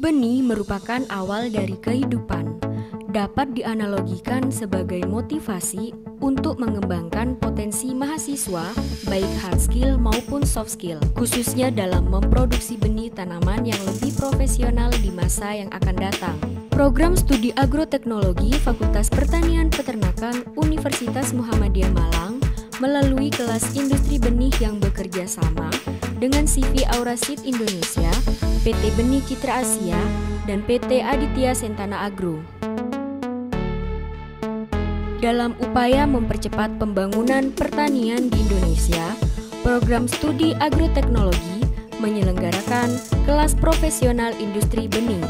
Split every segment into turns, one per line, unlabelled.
Benih merupakan awal dari kehidupan, dapat dianalogikan sebagai motivasi untuk mengembangkan potensi mahasiswa, baik hard skill maupun soft skill, khususnya dalam memproduksi benih tanaman yang lebih profesional di masa yang akan datang. Program Studi Agroteknologi Fakultas Pertanian Peternakan Universitas Muhammadiyah Malang melalui kelas industri benih yang bekerja sama dengan CV Auraseed Indonesia, PT Benih Citra Asia, dan PT Aditya Sentana Agro. Dalam upaya mempercepat pembangunan pertanian di Indonesia, Program Studi Agroteknologi menyelenggarakan kelas profesional industri benih.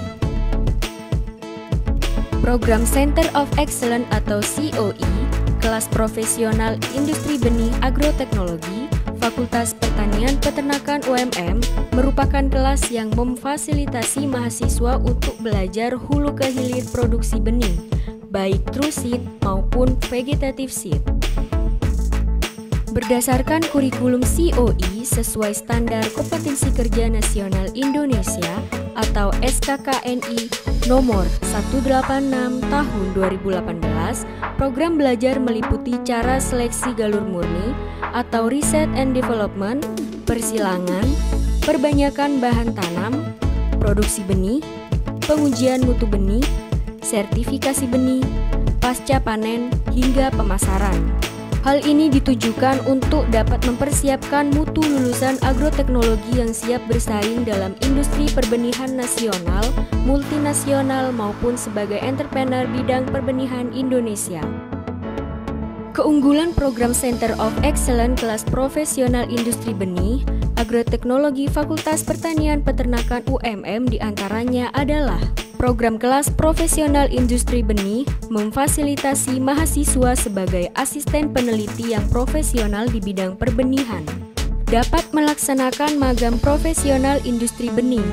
Program Center of Excellence atau COE, kelas profesional industri benih agroteknologi, Fakultas Pertanian Peternakan UMM merupakan kelas yang memfasilitasi mahasiswa untuk belajar hulu ke hilir produksi benih, baik true seed maupun vegetative seed. Berdasarkan kurikulum COE sesuai Standar Kompetensi Kerja Nasional Indonesia atau SKKNI nomor 186 tahun 2018, program belajar meliputi cara seleksi galur murni atau Research and Development, persilangan, perbanyakan bahan tanam, produksi benih, pengujian mutu benih, sertifikasi benih, pasca panen, hingga pemasaran. Hal ini ditujukan untuk dapat mempersiapkan mutu lulusan agroteknologi yang siap bersaing dalam industri perbenihan nasional, multinasional maupun sebagai entrepreneur bidang perbenihan Indonesia. Keunggulan program Center of Excellence kelas profesional industri benih, agroteknologi Fakultas Pertanian Peternakan UMM diantaranya adalah program kelas profesional industri benih memfasilitasi mahasiswa sebagai asisten peneliti yang profesional di bidang perbenihan, dapat melaksanakan magang profesional industri benih,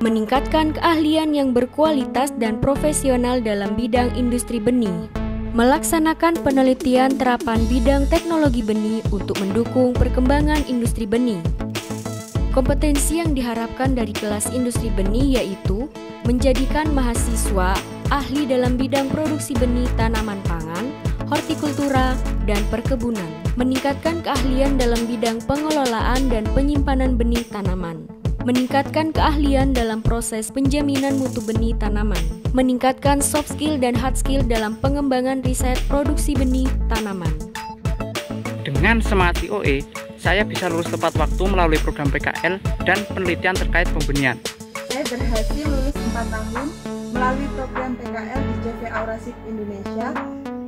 meningkatkan keahlian yang berkualitas dan profesional dalam bidang industri benih, melaksanakan penelitian terapan bidang teknologi benih untuk mendukung perkembangan industri benih. Kompetensi yang diharapkan dari kelas industri benih yaitu menjadikan mahasiswa ahli dalam bidang produksi benih tanaman pangan, hortikultura, dan perkebunan, meningkatkan keahlian dalam bidang pengelolaan dan penyimpanan benih tanaman, meningkatkan keahlian dalam proses penjaminan mutu benih tanaman, meningkatkan soft skill dan hard skill dalam pengembangan riset produksi benih tanaman.
Dengan semangat COE, saya bisa lulus tepat waktu melalui program PKL dan penelitian terkait pembenihan.
Saya berhasil lulus 4 tahun melalui program PKL di CV Auraseed Indonesia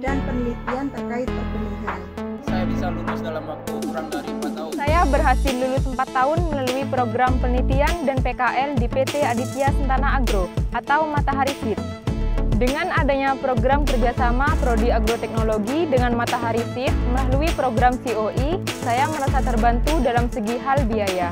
dan penelitian terkait perbenihan.
Saya bisa lulus dalam waktu kurang dari 4 tahun.
Saya berhasil lulus 4 tahun melalui program penelitian dan PKL di PT Aditya Sentana Agro atau Matahari Seed. Dengan adanya program kerjasama Prodi Agroteknologi dengan Matahari Seed melalui program COE, saya merasa terbantu dalam segi hal biaya.